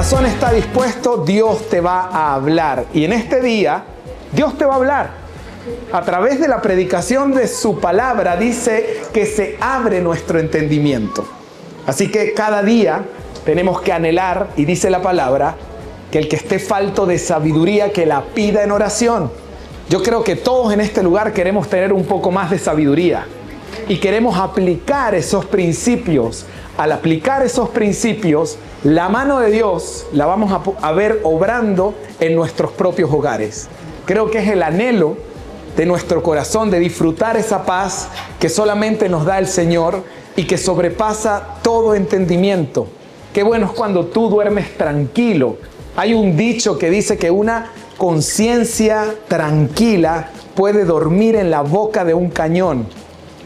corazón está dispuesto, Dios te va a hablar. Y en este día, Dios te va a hablar. A través de la predicación de su palabra, dice que se abre nuestro entendimiento. Así que cada día tenemos que anhelar, y dice la palabra, que el que esté falto de sabiduría, que la pida en oración. Yo creo que todos en este lugar queremos tener un poco más de sabiduría. Y queremos aplicar esos principios. Al aplicar esos principios, la mano de Dios la vamos a ver obrando en nuestros propios hogares. Creo que es el anhelo de nuestro corazón de disfrutar esa paz que solamente nos da el Señor y que sobrepasa todo entendimiento. Qué bueno es cuando tú duermes tranquilo. Hay un dicho que dice que una conciencia tranquila puede dormir en la boca de un cañón,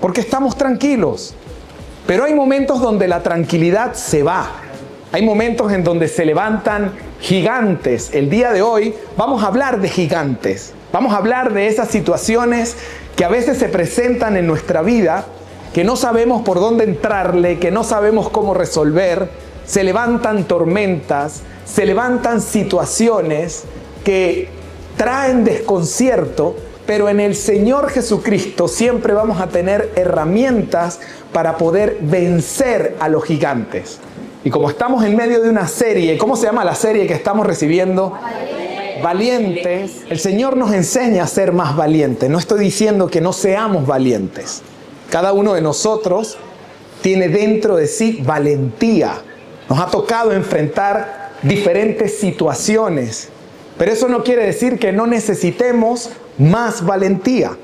porque estamos tranquilos. Pero hay momentos donde la tranquilidad se va. Hay momentos en donde se levantan gigantes. El día de hoy vamos a hablar de gigantes. Vamos a hablar de esas situaciones que a veces se presentan en nuestra vida, que no sabemos por dónde entrarle, que no sabemos cómo resolver. Se levantan tormentas, se levantan situaciones que traen desconcierto, pero en el Señor Jesucristo siempre vamos a tener herramientas para poder vencer a los gigantes. Y como estamos en medio de una serie, ¿cómo se llama la serie que estamos recibiendo? Valientes. El Señor nos enseña a ser más valientes. No estoy diciendo que no seamos valientes. Cada uno de nosotros tiene dentro de sí valentía. Nos ha tocado enfrentar diferentes situaciones, pero eso no quiere decir que no necesitemos más valentía,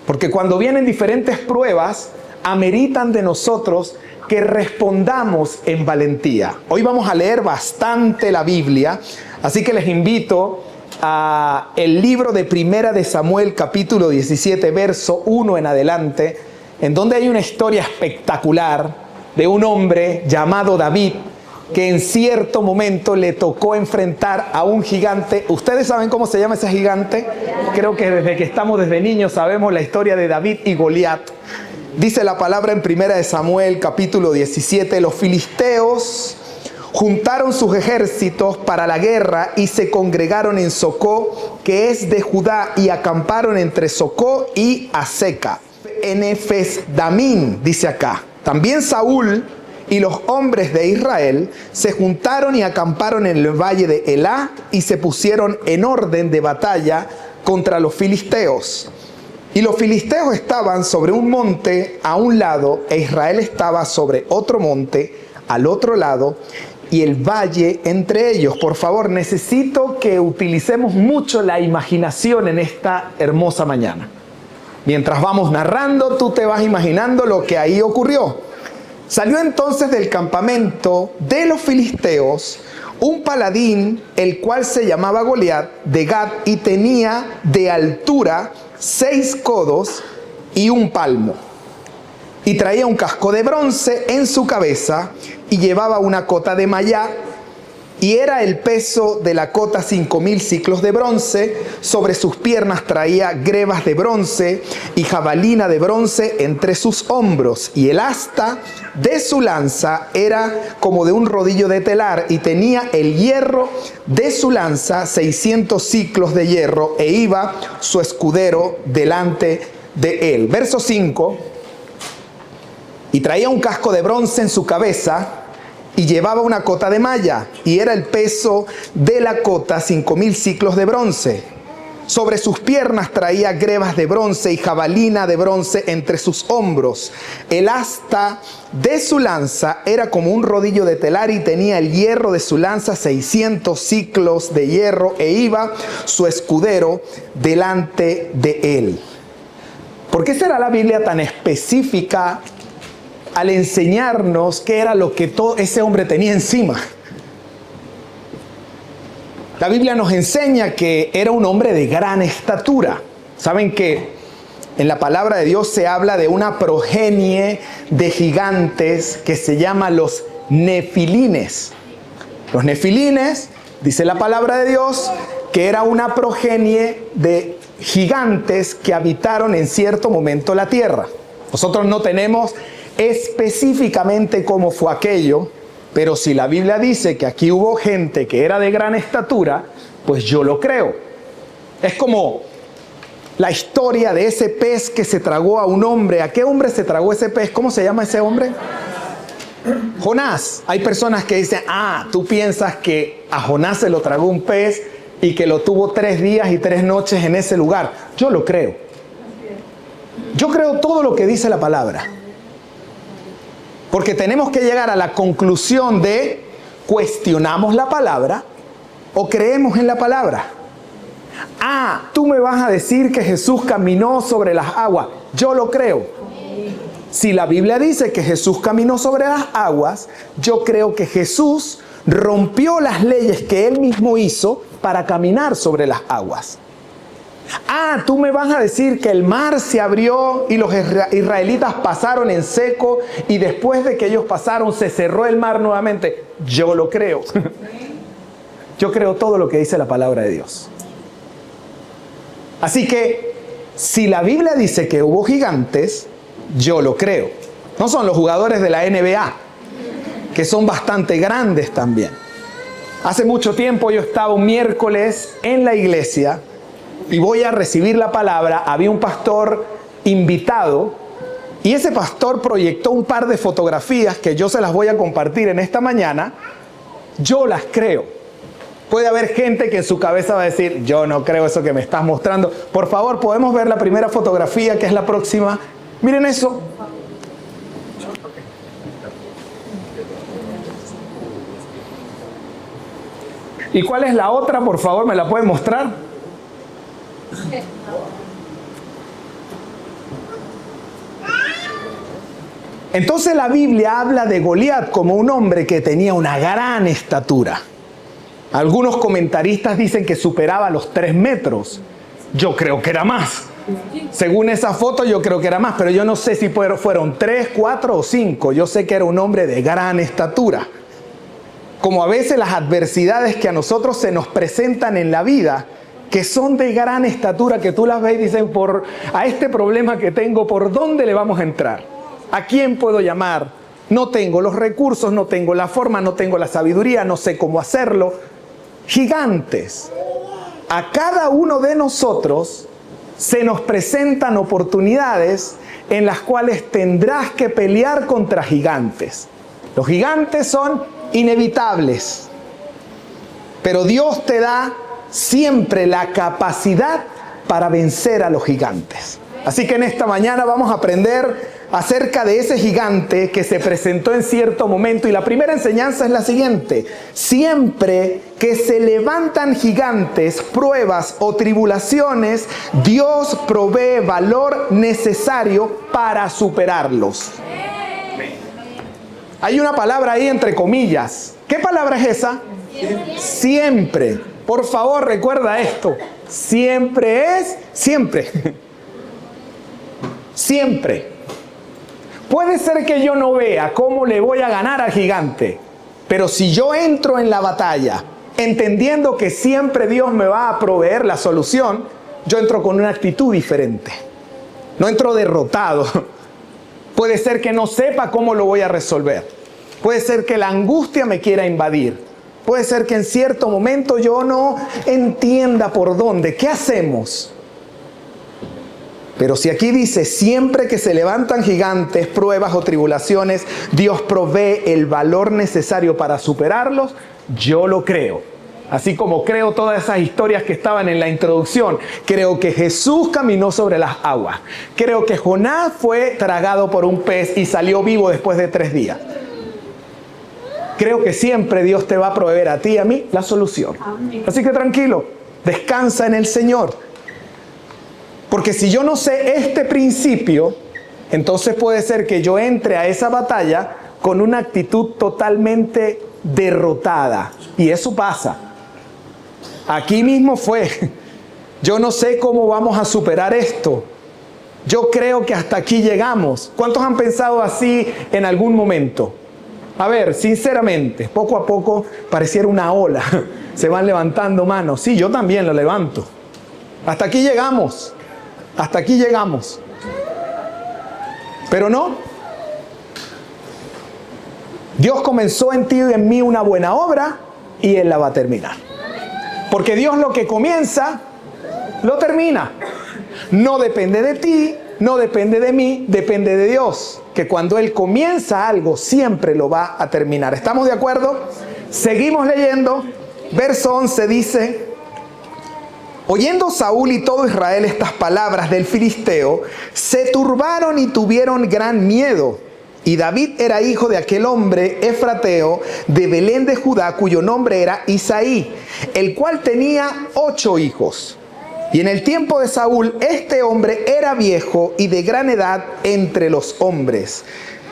porque cuando vienen diferentes pruebas, ameritan de nosotros que respondamos en valentía. Hoy vamos a leer bastante la Biblia, así que les invito a el libro de Primera de Samuel, capítulo 17, verso 1 en adelante, en donde hay una historia espectacular de un hombre llamado David, que en cierto momento le tocó enfrentar a un gigante. ¿Ustedes saben cómo se llama ese gigante? Creo que desde que estamos desde niños sabemos la historia de David y Goliat. Dice la palabra en Primera de Samuel, capítulo 17, los filisteos juntaron sus ejércitos para la guerra y se congregaron en Socó, que es de Judá, y acamparon entre Socó y Azeca. En Efes-damín, dice acá. También Saúl y los hombres de Israel se juntaron y acamparon en el valle de Elá y se pusieron en orden de batalla contra los filisteos. Y los filisteos estaban sobre un monte a un lado e Israel estaba sobre otro monte al otro lado y el valle entre ellos. Por favor, necesito que utilicemos mucho la imaginación en esta hermosa mañana. Mientras vamos narrando, tú te vas imaginando lo que ahí ocurrió. Salió entonces del campamento de los filisteos un paladín, el cual se llamaba Goliat, de Gat, y tenía de altura 6 codos y 1 palmo. Y traía un casco de bronce en su cabeza y llevaba una cota de malla. Y era el peso de la cota 5,000 siclos de bronce. Sobre sus piernas traía grebas de bronce y jabalina de bronce entre sus hombros. Y el asta de su lanza era como de un rodillo de telar. Y tenía el hierro de su lanza 600 siclos de hierro. E iba su escudero delante de él. Verso 5. Y traía un casco de bronce en su cabeza. Y llevaba una cota de malla, y era el peso de la cota 5,000 siclos de bronce. Sobre sus piernas traía grebas de bronce y jabalina de bronce entre sus hombros. El asta de su lanza era como un rodillo de telar y tenía el hierro de su lanza 600 siclos de hierro, e iba su escudero delante de él. ¿Por qué será la Biblia tan específica al enseñarnos qué era lo que todo ese hombre tenía encima? La Biblia nos enseña que era un hombre de gran estatura. Saben que en la palabra de Dios se habla de una progenie de gigantes que se llama los nefilines. Los nefilines, dice la palabra de Dios, que era una progenie de gigantes que habitaron en cierto momento la tierra. Nosotros no tenemos específicamente cómo fue aquello, Pero si la Biblia dice que aquí hubo gente que era de gran estatura, pues yo lo creo. Es como la historia de ese pez que se tragó a un hombre. ¿A qué hombre se tragó ese pez? ¿Cómo se llama ese hombre? Jonás. Hay personas que dicen, tú piensas que a Jonás se lo tragó un pez y que lo tuvo 3 días y 3 noches en ese lugar. Yo lo creo. Yo creo todo lo que dice la palabra. Porque tenemos que llegar a la conclusión de cuestionamos la palabra o creemos en la palabra. Tú me vas a decir que Jesús caminó sobre las aguas. Yo lo creo. Si la Biblia dice que Jesús caminó sobre las aguas, yo creo que Jesús rompió las leyes que Él mismo hizo para caminar sobre las aguas. Tú me vas a decir que el mar se abrió y los israelitas pasaron en seco y después de que ellos pasaron se cerró el mar nuevamente. Yo lo creo. Yo creo todo lo que dice la palabra de Dios. Así que si la Biblia dice que hubo gigantes, yo lo creo. No son los jugadores de la NBA, que son bastante grandes también. Hace mucho tiempo yo estaba un miércoles en la iglesia y voy a recibir la palabra. Había un pastor invitado y ese pastor proyectó un par de fotografías que yo se las voy a compartir en esta mañana. Yo las creo. Puede haber gente que en su cabeza va a decir, yo no creo eso que me estás mostrando. Por favor, ¿podemos ver la primera fotografía, que es la próxima? Miren eso. ¿Y cuál es la otra? Por favor, ¿me la pueden mostrar? Entonces la Biblia habla de Goliat como un hombre que tenía una gran estatura. Algunos comentaristas dicen que superaba los 3 metros. Yo creo que era más. Según esa foto yo creo que era más, pero yo no sé si fueron 3, 4 o 5. Yo sé que era un hombre de gran estatura. Como a veces las adversidades que a nosotros se nos presentan en la vida, que son de gran estatura, que tú las ves y dicen, a este problema que tengo, ¿por dónde le vamos a entrar? ¿A quién puedo llamar? No tengo los recursos, no tengo la forma, no tengo la sabiduría, no sé cómo hacerlo. Gigantes. A cada uno de nosotros se nos presentan oportunidades en las cuales tendrás que pelear contra gigantes. Los gigantes son inevitables, pero Dios te da siempre la capacidad para vencer a los gigantes. Así que en esta mañana vamos a aprender acerca de ese gigante que se presentó en cierto momento. Y la primera enseñanza es la siguiente: siempre que se levantan gigantes, pruebas o tribulaciones, Dios provee valor necesario para superarlos. Hay una palabra ahí entre comillas. ¿Qué palabra es esa? Siempre. Por favor, recuerda esto. Siempre es siempre. Siempre. Puede ser que yo no vea cómo le voy a ganar al gigante, pero si yo entro en la batalla entendiendo que siempre Dios me va a proveer la solución, yo entro con una actitud diferente. No entro derrotado. Puede ser que no sepa cómo lo voy a resolver. Puede ser que la angustia me quiera invadir. Puede ser que en cierto momento yo no entienda por dónde. ¿Qué hacemos? Pero si aquí dice, siempre que se levantan gigantes, pruebas o tribulaciones, Dios provee el valor necesario para superarlos, yo lo creo. Así como creo todas esas historias que estaban en la introducción. Creo que Jesús caminó sobre las aguas. Creo que Jonás fue tragado por un pez y salió vivo después de 3 días. Creo que siempre Dios te va a proveer a ti y a mí la solución. Así que tranquilo, descansa en el Señor. Porque si yo no sé este principio, entonces puede ser que yo entre a esa batalla con una actitud totalmente derrotada. Y eso pasa. Aquí mismo fue. Yo no sé cómo vamos a superar esto. Yo creo que hasta aquí llegamos. ¿Cuántos han pensado así en algún momento? A ver, sinceramente, poco a poco pareciera una ola. Se van levantando manos. Sí, yo también lo levanto. Hasta aquí llegamos. Hasta aquí llegamos. Pero no. Dios comenzó en ti y en mí una buena obra y Él la va a terminar. Porque Dios lo que comienza, lo termina. No depende de ti, no depende de mí, depende de Dios. Que cuando Él comienza algo, siempre lo va a terminar. ¿Estamos de acuerdo? Seguimos leyendo. Verso 11 dice: oyendo Saúl y todo Israel estas palabras del filisteo, se turbaron y tuvieron gran miedo. Y David era hijo de aquel hombre efrateo de Belén de Judá, cuyo nombre era Isaí, el cual tenía 8 hijos. Y en el tiempo de Saúl, este hombre era viejo y de gran edad entre los hombres.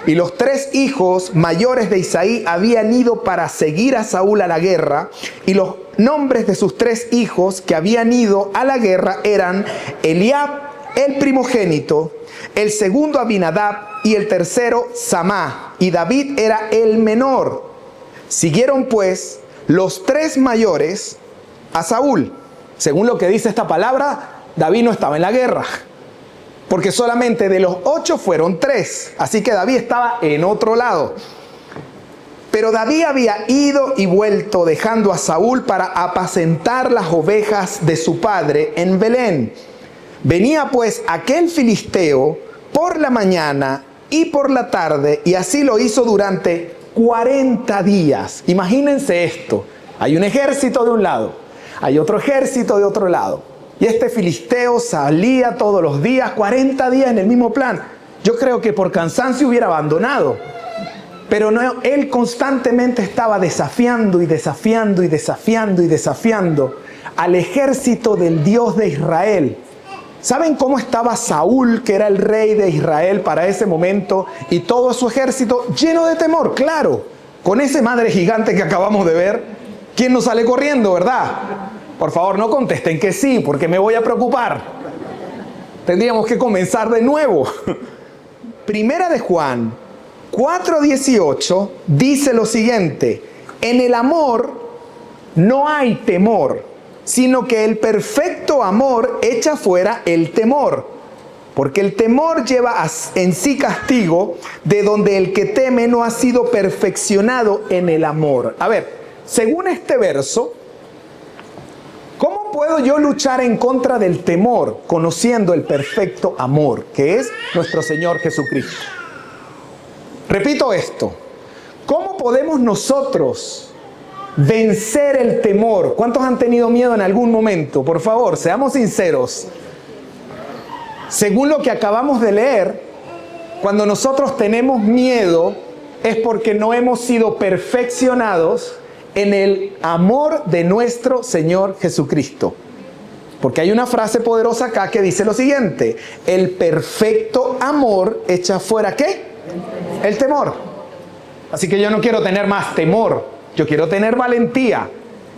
Y los 3 hijos mayores de Isaí habían ido para seguir a Saúl a la guerra, y los nombres de sus 3 hijos que habían ido a la guerra eran Eliab, el primogénito, el segundo Abinadab y el tercero Samá, y David era el menor. Siguieron pues los 3 mayores a Saúl. Según lo que dice esta palabra, David no estaba en la guerra, porque solamente de los 8 fueron 3, así que David estaba en otro lado. Pero David había ido y vuelto dejando a Saúl para apacentar las ovejas de su padre en Belén. Venía pues aquel filisteo por la mañana y por la tarde, y así lo hizo durante 40 días. Imagínense esto: hay un ejército de un lado, hay otro ejército de otro lado, y este filisteo salía todos los días, 40 días en el mismo plan. Yo creo que por cansancio hubiera abandonado, pero no, él constantemente estaba desafiando y desafiando y desafiando y desafiando al ejército del Dios de Israel. ¿Saben cómo estaba Saúl, que era el rey de Israel para ese momento, y todo su ejército lleno de temor? Claro, con ese madre gigante que acabamos de ver, ¿quién no sale corriendo, verdad? Por favor, no contesten que sí, porque me voy a preocupar. Tendríamos que comenzar de nuevo. Primera de Juan 4:18 dice lo siguiente: en el amor no hay temor, sino que el perfecto amor echa fuera el temor, porque el temor lleva en sí castigo, de donde el que teme no ha sido perfeccionado en el amor. A ver, según este verso, ¿cómo puedo yo luchar en contra del temor conociendo el perfecto amor, que es nuestro Señor Jesucristo? Repito esto: ¿cómo podemos nosotros vencer el temor? ¿Cuántos han tenido miedo en algún momento? Por favor, seamos sinceros. Según lo que acabamos de leer, cuando nosotros tenemos miedo es porque no hemos sido perfeccionados en el amor de nuestro Señor Jesucristo. Porque hay una frase poderosa acá que dice lo siguiente: el perfecto amor echa fuera ¿qué? El temor. Así que yo no quiero tener más temor, yo quiero tener valentía.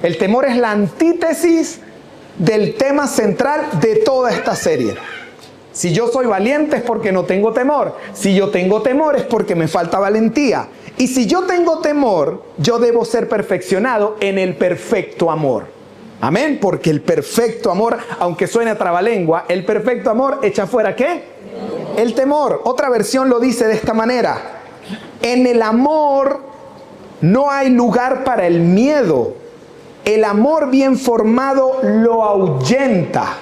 El temor es la antítesis del tema central de toda esta serie. Si yo soy valiente es porque no tengo temor. Si yo tengo temor es porque me falta valentía. Y si yo tengo temor, yo debo ser perfeccionado en el perfecto amor. Amén, porque el perfecto amor, aunque suene a trabalengua, el perfecto amor echa fuera ¿qué? El temor. Otra versión lo dice de esta manera: en el amor no hay lugar para el miedo. El amor bien formado lo ahuyenta.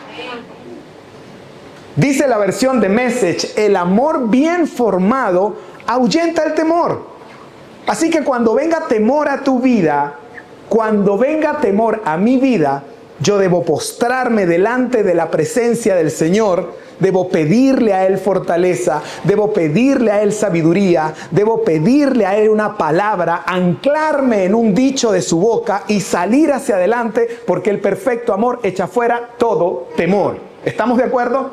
Dice la versión de Message: el amor bien formado ahuyenta el temor. Así que cuando venga temor a tu vida, cuando venga temor a mi vida, yo debo postrarme delante de la presencia del Señor, debo pedirle a Él fortaleza, debo pedirle a Él sabiduría, debo pedirle a Él una palabra, anclarme en un dicho de su boca y salir hacia adelante, porque el perfecto amor echa fuera todo temor. ¿Estamos de acuerdo?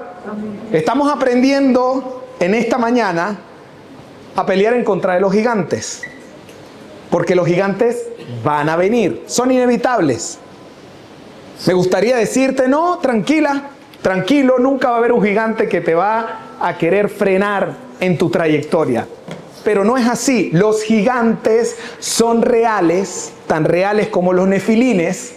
Estamos aprendiendo en esta mañana a pelear en contra de los gigantes, porque los gigantes van a venir, son inevitables. Me gustaría decirte: no, tranquila, tranquilo, nunca va a haber un gigante que te va a querer frenar en tu trayectoria. Pero no es así. Los gigantes son reales, tan reales como los nefilines,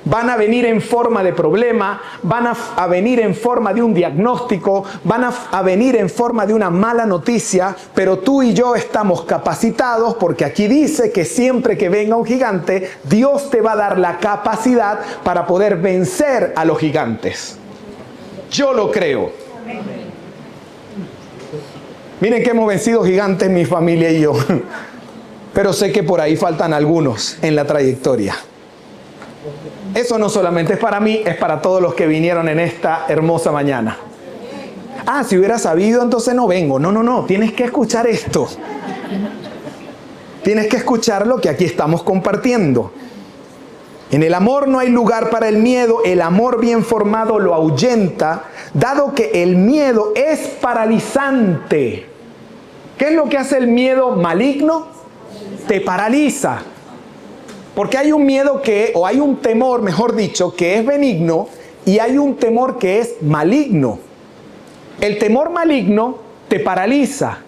van a venir en forma de problema, van a venir en forma de un diagnóstico, van a venir en forma de una mala noticia, pero tú y yo estamos capacitados porque aquí dice que siempre que venga un gigante, Dios te va a dar la capacidad para poder vencer a los gigantes. Yo lo creo. Miren que hemos vencido gigantes mi familia y yo, pero sé que por ahí faltan algunos en la trayectoria. Eso no solamente es para mí, es para todos los que vinieron en esta hermosa mañana. Ah, si hubiera sabido, entonces no vengo. No, tienes que escuchar esto. Tienes que escuchar lo que aquí estamos compartiendo. En el amor no hay lugar para el miedo, el amor bien formado lo ahuyenta, dado que el miedo es paralizante. ¿Qué es lo que hace el miedo maligno? Te paraliza. Porque hay un miedo o hay un temor, mejor dicho, que es benigno y hay un temor que es maligno. El temor maligno te paraliza,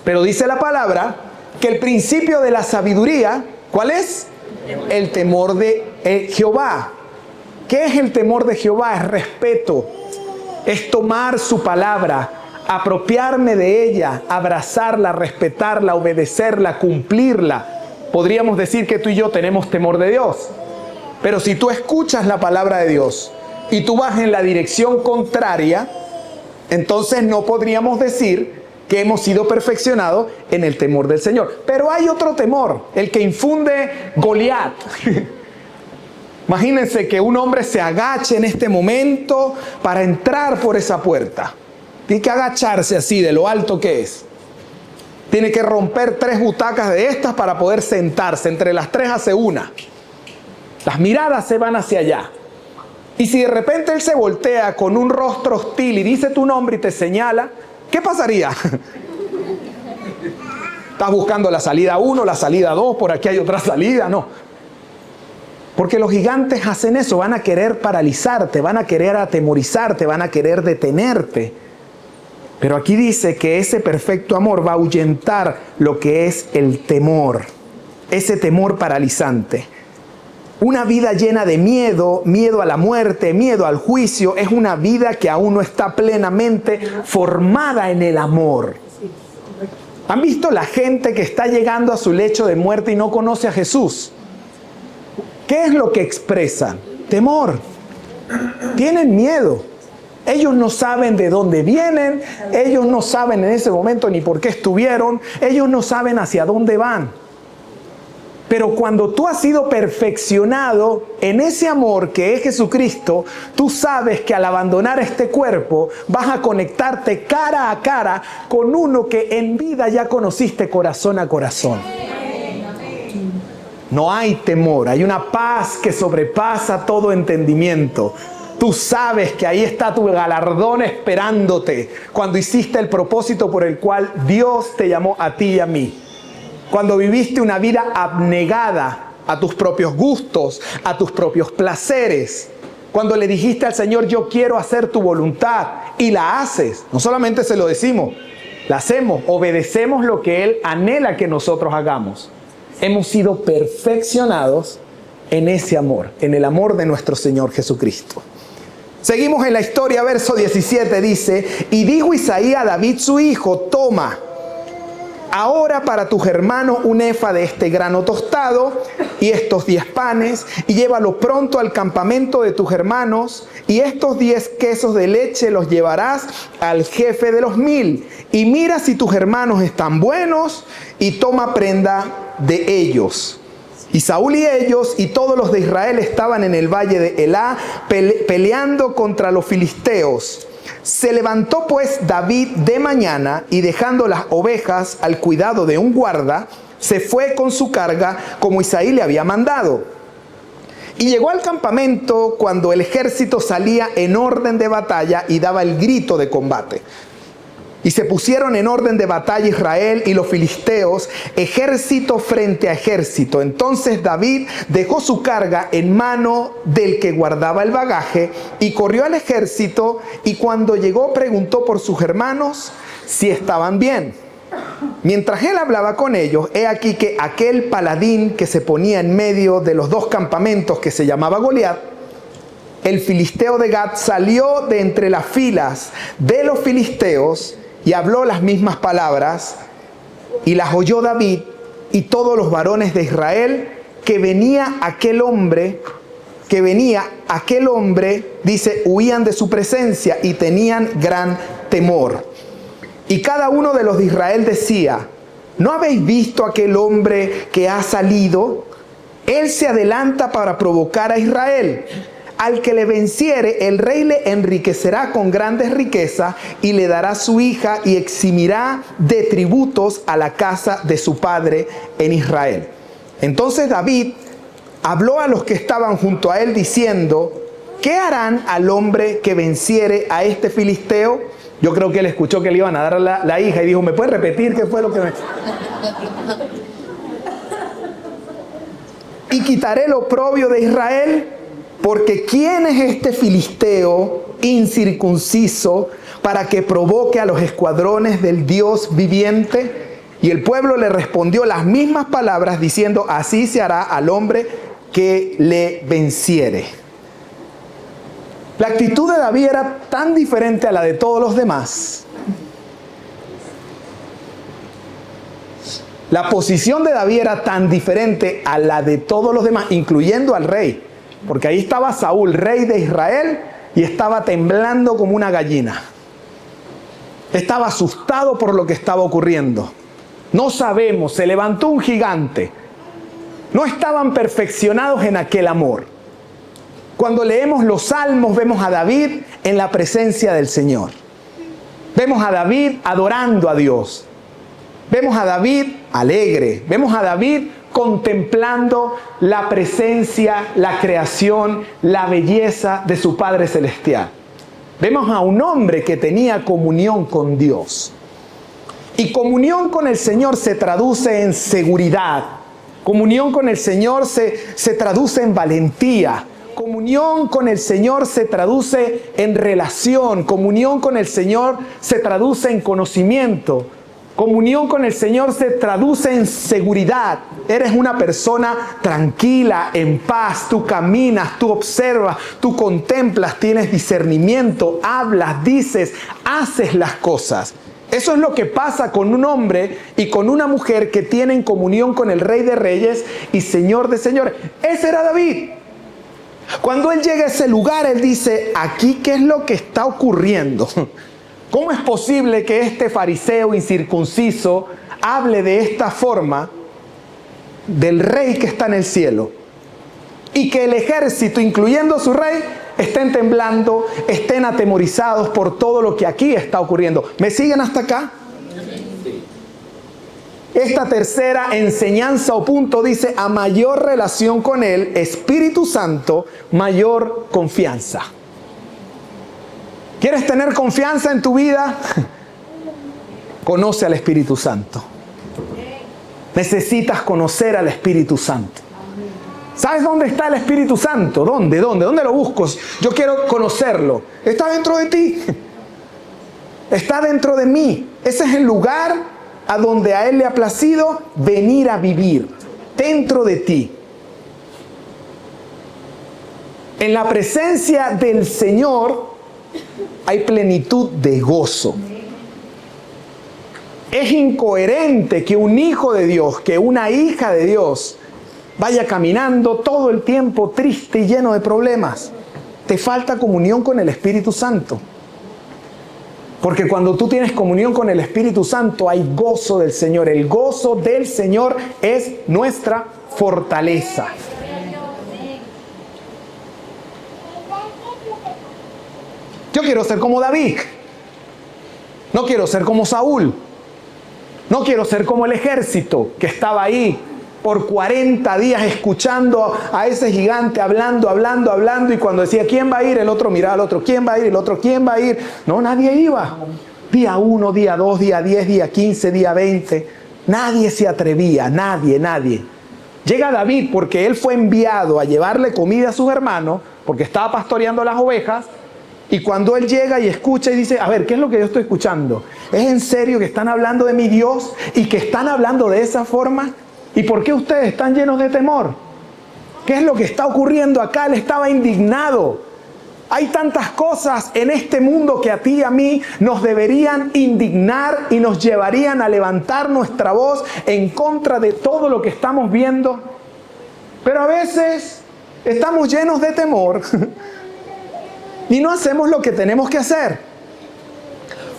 pero dice la palabra que el principio de la sabiduría, ¿cuál es? El temor de Jehová. ¿Qué es el temor de Jehová? Es respeto, es tomar su palabra, apropiarme de ella, abrazarla, respetarla, obedecerla, cumplirla. Podríamos decir que tú y yo tenemos temor de Dios. Pero si tú escuchas la palabra de Dios y tú vas en la dirección contraria, entonces no podríamos decir que hemos sido perfeccionados en el temor del Señor. Pero hay otro temor, el que infunde Goliat. Imagínense que un hombre se agache en este momento para entrar por esa puerta. Tiene que agacharse así de lo alto que es. Tiene que romper 3 butacas de estas para poder sentarse. Entre las 3 hace una. Las miradas se van hacia allá. Y si de repente él se voltea con un rostro hostil y dice tu nombre y te señala, ¿qué pasaría? ¿Estás buscando la salida 1, la salida 2, por aquí hay otra salida? No. Porque los gigantes hacen eso, van a querer paralizarte, van a querer atemorizarte, van a querer detenerte. Pero aquí dice que ese perfecto amor va a ahuyentar lo que es el temor, ese temor paralizante. Una vida llena de miedo, miedo a la muerte, miedo al juicio, es una vida que aún no está plenamente formada en el amor. ¿Han visto la gente que está llegando a su lecho de muerte y no conoce a Jesús? ¿Qué es lo que expresan? Temor. Tienen miedo. Ellos no saben de dónde vienen, ellos no saben en ese momento ni por qué estuvieron, ellos no saben hacia dónde van. Pero cuando tú has sido perfeccionado en ese amor que es Jesucristo, tú sabes que al abandonar este cuerpo vas a conectarte cara a cara con uno que en vida ya conociste corazón a corazón. No hay temor, hay una paz que sobrepasa todo entendimiento. Tú sabes que ahí está tu galardón esperándote cuando hiciste el propósito por el cual Dios te llamó a ti y a mí. Cuando viviste una vida abnegada a tus propios gustos, a tus propios placeres. Cuando le dijiste al Señor, yo quiero hacer tu voluntad, y la haces. No solamente se lo decimos, la hacemos, obedecemos lo que Él anhela que nosotros hagamos. Hemos sido perfeccionados en ese amor, en el amor de nuestro Señor Jesucristo. Seguimos en la historia, verso 17 dice, y dijo Isaí a David su hijo, toma ahora para tus hermanos un efa de este grano tostado y estos 10 panes, y llévalo pronto al campamento de tus hermanos, y estos 10 quesos de leche los llevarás al jefe de los 1000, y mira si tus hermanos están buenos, y toma prenda de ellos. Y Saúl y ellos y todos los de Israel estaban en el valle de Elá peleando contra los filisteos. Se levantó pues David de mañana y dejando las ovejas al cuidado de un guarda, se fue con su carga como Isaí le había mandado. Y llegó al campamento cuando el ejército salía en orden de batalla y daba el grito de combate. Y se pusieron en orden de batalla Israel y los filisteos, ejército frente a ejército. Entonces David dejó su carga en mano del que guardaba el bagaje y corrió al ejército, y cuando llegó preguntó por sus hermanos si estaban bien. Mientras él hablaba con ellos, he aquí que aquel paladín que se ponía en medio de los 2 campamentos, que se llamaba Goliat, el filisteo de Gat, salió de entre las filas de los filisteos y habló las mismas palabras, y las oyó David y todos los varones de Israel, que venía aquel hombre, dice, huían de su presencia y tenían gran temor. Y cada uno de los de Israel decía: ¿no habéis visto aquel hombre que ha salido? Él se adelanta para provocar a Israel. Al que le venciere, el rey le enriquecerá con grandes riquezas y le dará su hija y eximirá de tributos a la casa de su padre en Israel. Entonces David habló a los que estaban junto a él diciendo: ¿qué harán al hombre que venciere a este filisteo? Yo creo que él escuchó que le iban a dar la hija y dijo: ¿me puedes repetir qué fue lo que me...? Y quitaré el oprobio de Israel, porque ¿quién es este filisteo incircunciso para que provoque a los escuadrones del Dios viviente? Y el pueblo le respondió las mismas palabras diciendo: así se hará al hombre que le venciere. La actitud de David era tan diferente a la de todos los demás. La posición de David era tan diferente a la de todos los demás, incluyendo al rey. Porque ahí estaba Saúl, rey de Israel, y estaba temblando como una gallina. Estaba asustado por lo que estaba ocurriendo. No sabemos, se levantó un gigante. No estaban perfeccionados en aquel amor. Cuando leemos los salmos, vemos a David en la presencia del Señor. Vemos a David adorando a Dios. Vemos a David alegre. Vemos a David contemplando la presencia, la creación, la belleza de su Padre Celestial. Vemos a un hombre que tenía comunión con Dios. Y comunión con el Señor se traduce en seguridad. Comunión con el Señor se traduce en valentía. Comunión con el Señor se traduce en relación. Comunión con el Señor se traduce en conocimiento. Comunión con el Señor se traduce en seguridad. Eres una persona tranquila, en paz. Tú caminas, tú observas, tú contemplas, tienes discernimiento, hablas, dices, haces las cosas. Eso es lo que pasa con un hombre y con una mujer que tienen comunión con el Rey de Reyes y Señor de Señores. Ese era David. Cuando él llega a ese lugar, él dice: aquí, ¿qué es lo que está ocurriendo? ¿Cómo es posible que este fariseo incircunciso hable de esta forma del rey que está en el cielo? Y que el ejército, incluyendo a su rey, estén temblando, estén atemorizados por todo lo que aquí está ocurriendo. ¿Me siguen hasta acá? Esta tercera enseñanza o punto dice: a mayor relación con el Espíritu Santo, mayor confianza. ¿Quieres tener confianza en tu vida? Conoce al Espíritu Santo. Necesitas conocer al Espíritu Santo. ¿Sabes dónde está el Espíritu Santo? ¿Dónde lo busco? Yo quiero conocerlo. Está dentro de ti. Está dentro de mí. Ese es el lugar a donde a Él le ha placido venir a vivir. Dentro de ti. En la presencia del Señor hay plenitud de gozo. Es incoherente que un hijo de Dios, que una hija de Dios vaya caminando todo el tiempo triste y lleno de problemas. Te falta comunión con el Espíritu Santo. Porque cuando tú tienes comunión con el Espíritu Santo hay gozo del Señor. El gozo del Señor es nuestra fortaleza. Yo quiero ser como David. No quiero ser como Saúl. No quiero ser como el ejército que estaba ahí por 40 días escuchando a ese gigante hablando, y cuando decía ¿quién va a ir? El otro miraba al otro, ¿quién va a ir? El otro, ¿quién va a ir? No, nadie iba. Día 1, día 2, día 10, día 15, día 20. Nadie se atrevía, nadie. Llega David porque él fue enviado a llevarle comida a sus hermanos, porque estaba pastoreando las ovejas. Y cuando él llega y escucha y dice, a ver, ¿qué es lo que yo estoy escuchando? ¿Es en serio que están hablando de mi Dios y que están hablando de esa forma? ¿Y por qué ustedes están llenos de temor? ¿Qué es lo que está ocurriendo acá? Él estaba indignado. Hay tantas cosas en este mundo que a ti y a mí nos deberían indignar y nos llevarían a levantar nuestra voz en contra de todo lo que estamos viendo. Pero a veces estamos llenos de temor y no hacemos lo que tenemos que hacer.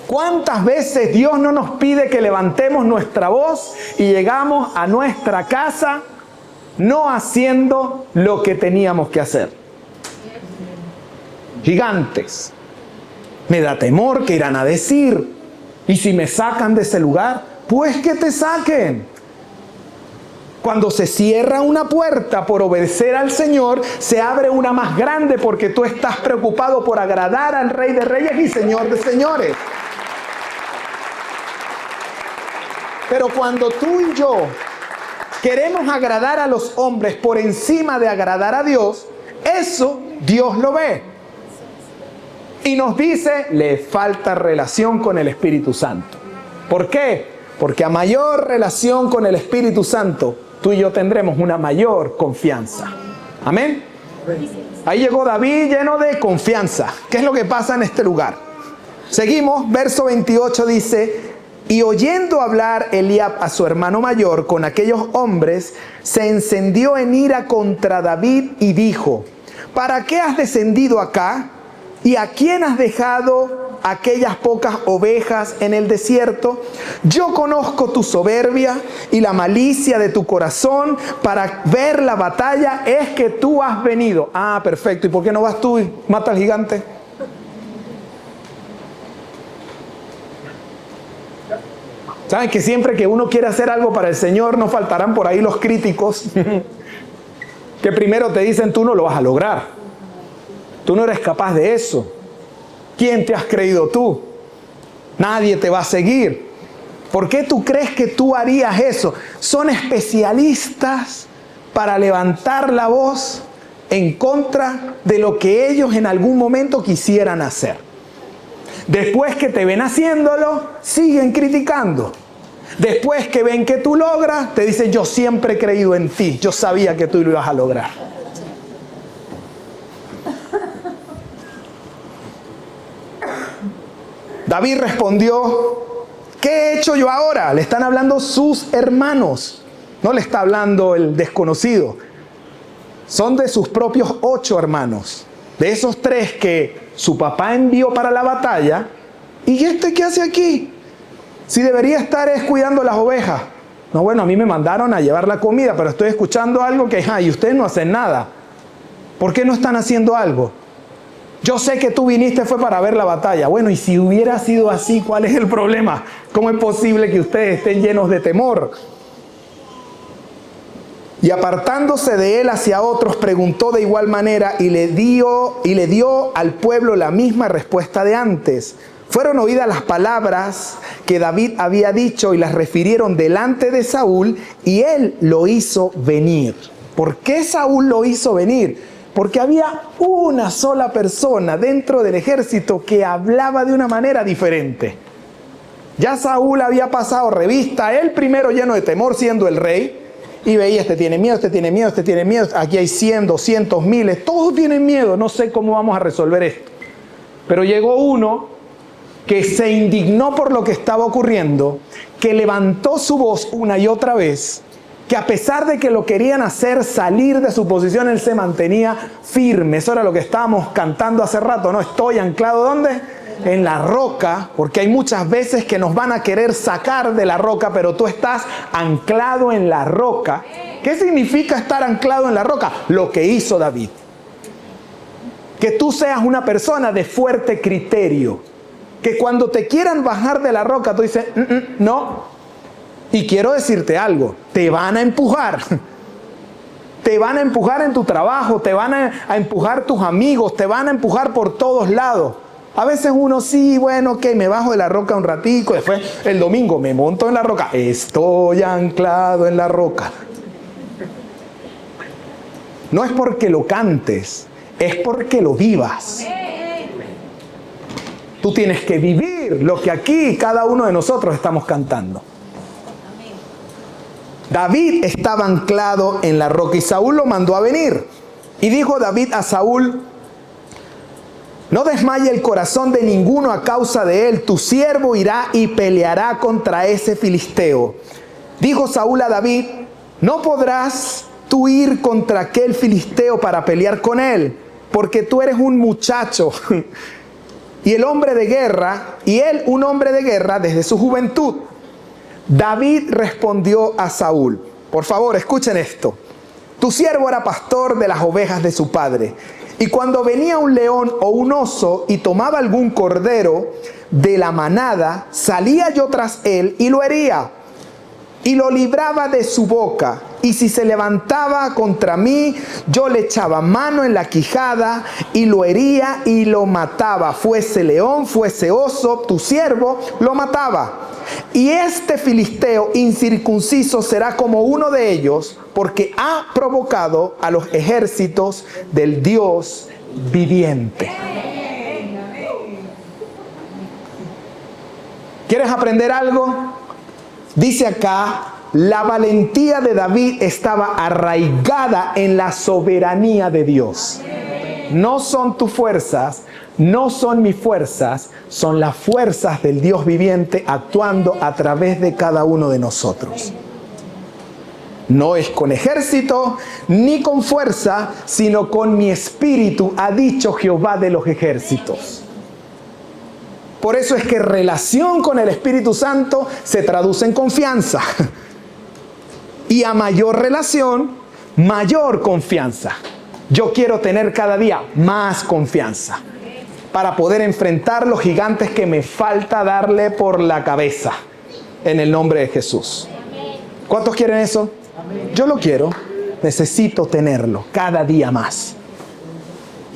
¿Cuántas veces Dios no nos pide que levantemos nuestra voz y llegamos a nuestra casa no haciendo lo que teníamos que hacer? Gigantes. Me da temor que irán a decir. Y si me sacan de ese lugar, pues que te saquen. Cuando se cierra una puerta por obedecer al Señor, se abre una más grande porque tú estás preocupado por agradar al Rey de Reyes y Señor de Señores. Pero cuando tú y yo queremos agradar a los hombres por encima de agradar a Dios, eso Dios lo ve. Y nos dice, le falta relación con el Espíritu Santo. ¿Por qué? Porque a mayor relación con el Espíritu Santo, tú y yo tendremos una mayor confianza. Amén. Ahí llegó David lleno de confianza. ¿Qué es lo que pasa en este lugar? Seguimos, verso 28 dice, y oyendo hablar Eliab a su hermano mayor con aquellos hombres, se encendió en ira contra David y dijo, ¿para qué has descendido acá? ¿Y a quién has dejado aquellas pocas ovejas en el desierto? Yo conozco tu soberbia y la malicia de tu corazón. Para ver la batalla es que tú has venido. Ah, perfecto. ¿Y por qué no vas tú y mata al gigante? ¿Saben que siempre que uno quiere hacer algo para el Señor, no faltarán por ahí los críticos que primero te dicen, tú no lo vas a lograr? Tú no eres capaz de eso. ¿Quién te has creído tú? Nadie te va a seguir. ¿Por qué tú crees que tú harías eso? Son especialistas para levantar la voz en contra de lo que ellos en algún momento quisieran hacer. Después que te ven haciéndolo, siguen criticando. Después que ven que tú logras, te dicen, yo siempre he creído en ti. Yo sabía que tú lo ibas a lograr. David respondió, ¿qué he hecho yo ahora? Le están hablando sus hermanos. No le está hablando el desconocido. Son de sus propios 8 hermanos. De esos 3 que su papá envió para la batalla. ¿Y este qué hace aquí? Si debería estar cuidando las ovejas. No, bueno, a mí me mandaron a llevar la comida, pero estoy escuchando algo que, y ustedes no hacen nada. ¿Por qué no están haciendo algo? Yo sé que tú viniste fue para ver la batalla. Bueno, y si hubiera sido así, ¿cuál es el problema? ¿Cómo es posible que ustedes estén llenos de temor? Y apartándose de él hacia otros, preguntó de igual manera y le dio al pueblo la misma respuesta de antes. Fueron oídas las palabras que David había dicho y las refirieron delante de Saúl y él lo hizo venir. ¿Por qué Saúl lo hizo venir? Porque había una sola persona dentro del ejército que hablaba de una manera diferente. Ya Saúl había pasado revista, él primero lleno de temor siendo el rey, y veía, este tiene miedo, este tiene miedo, este tiene miedo, aquí hay 100, 200, miles, todos tienen miedo, no sé cómo vamos a resolver esto. Pero llegó uno que se indignó por lo que estaba ocurriendo, que levantó su voz una y otra vez, que a pesar de que lo querían hacer salir de su posición, él se mantenía firme. Eso era lo que estábamos cantando hace rato, ¿no? Estoy anclado, ¿dónde? En la roca, porque hay muchas veces que nos van a querer sacar de la roca, pero tú estás anclado en la roca. ¿Qué significa estar anclado en la roca? Lo que hizo David. Que tú seas una persona de fuerte criterio. Que cuando te quieran bajar de la roca, tú dices, no. Y quiero decirte algo, te van a empujar. Te van a empujar en tu trabajo, te van a empujar tus amigos, te van a empujar por todos lados. A veces uno sí, bueno, ok, me bajo de la roca un ratico, después el domingo me monto en la roca. Estoy anclado en la roca. No es porque lo cantes, es porque lo vivas. Tú tienes que vivir lo que aquí cada uno de nosotros estamos cantando. David estaba anclado en la roca y Saúl lo mandó a venir. Y dijo David a Saúl, No desmaye el corazón de ninguno a causa de él. Tu siervo irá y peleará contra ese filisteo. Dijo Saúl a David: no podrás tú ir contra aquel filisteo para pelear con él, porque tú eres un muchacho y el hombre de guerra, y él un hombre de guerra desde su juventud. David respondió a Saúl, por favor escuchen esto: tu siervo era pastor de las ovejas de su padre, y cuando venía un león o un oso y tomaba algún cordero de la manada, salía yo tras él y lo hería y lo libraba de su boca. Y si se levantaba contra mí, yo le echaba mano en la quijada y lo hería y lo mataba. Fuese león, fuese oso, tu siervo lo mataba. Y este filisteo incircunciso será como uno de ellos, porque ha provocado a los ejércitos del Dios viviente. ¿Quieres aprender algo? Dice acá, la valentía de David estaba arraigada en la soberanía de Dios. No son tus fuerzas, no son mis fuerzas, son las fuerzas del Dios viviente actuando a través de cada uno de nosotros. No es con ejército ni con fuerza, sino con mi espíritu, ha dicho Jehová de los ejércitos. Por eso es que relación con el Espíritu Santo se traduce en confianza. Y a mayor relación, mayor confianza. Yo quiero tener cada día más confianza para poder enfrentar los gigantes que me falta darle por la cabeza. En el nombre de Jesús. ¿Cuántos quieren eso? Yo lo quiero. Necesito tenerlo cada día más.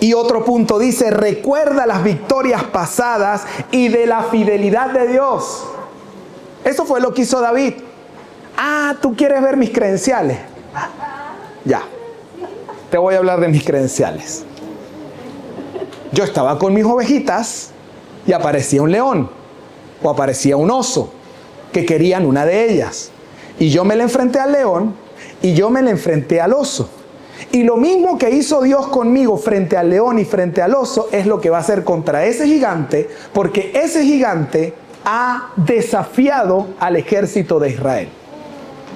Y otro punto dice, recuerda las victorias pasadas y de la fidelidad de Dios. Eso fue lo que hizo David. Ah, ¿tú quieres ver mis credenciales? Ya, te voy a hablar de mis credenciales. Yo estaba con mis ovejitas y aparecía un león o aparecía un oso que querían una de ellas. Y yo me le enfrenté al león y yo me le enfrenté al oso. Y lo mismo que hizo Dios conmigo frente al león y frente al oso es lo que va a hacer contra ese gigante, porque ese gigante ha desafiado al ejército de Israel.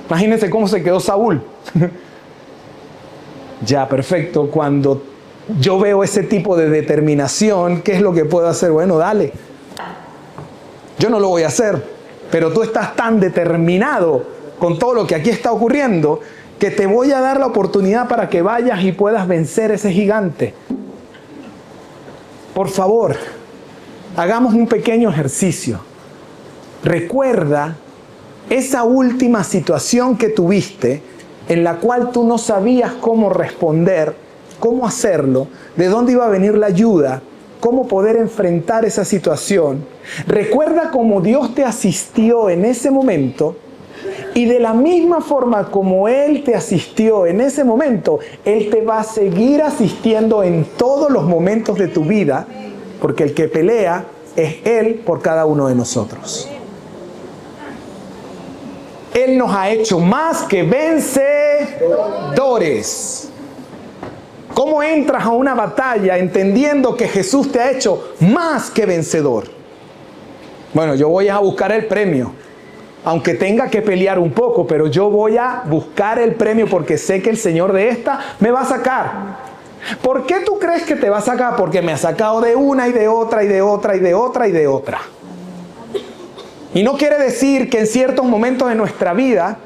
Imagínense cómo se quedó Saúl. Ya, perfecto. Cuando yo veo ese tipo de determinación, ¿qué es lo que puedo hacer? Bueno, dale. Yo no lo voy a hacer, pero tú estás tan determinado con todo lo que aquí está ocurriendo que te voy a dar la oportunidad para que vayas y puedas vencer ese gigante. Por favor, hagamos un pequeño ejercicio. Recuerda esa última situación que tuviste en la cual tú no sabías cómo responder, cómo hacerlo, de dónde iba a venir la ayuda, cómo poder enfrentar esa situación. Recuerda cómo Dios te asistió en ese momento. Y de la misma forma como Él te asistió en ese momento, Él te va a seguir asistiendo en todos los momentos de tu vida, porque el que pelea es Él por cada uno de nosotros. Él nos ha hecho más que vencedores. ¿Cómo entras a una batalla entendiendo que Jesús te ha hecho más que vencedor? Bueno, yo voy a buscar el premio. Aunque tenga que pelear un poco, pero yo voy a buscar el premio porque sé que el Señor de esta me va a sacar. ¿Por qué tú crees que te va a sacar? Porque me ha sacado de una y de otra y de otra y de otra y de otra. Y no quiere decir que en ciertos momentos de nuestra vida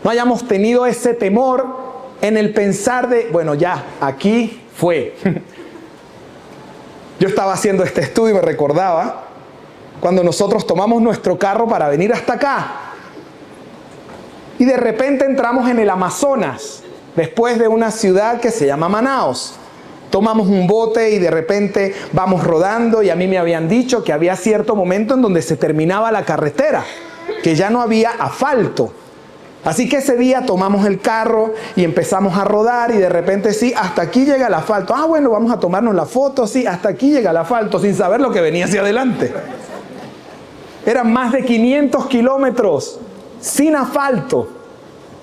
no hayamos tenido ese temor en el pensar de, bueno, ya, aquí fue. Yo estaba haciendo este estudio y me recordaba cuando nosotros tomamos nuestro carro para venir hasta acá. Y de repente entramos en el Amazonas, después de una ciudad que se llama Manaos. Tomamos un bote y de repente vamos rodando y a mí me habían dicho que había cierto momento en donde se terminaba la carretera, que ya no había asfalto. Así que ese día tomamos el carro y empezamos a rodar y de repente sí, hasta aquí llega el asfalto. Ah, bueno, vamos a tomarnos la foto, sí, hasta aquí llega el asfalto, sin saber lo que venía hacia adelante. Eran más de 500 kilómetros sin asfalto.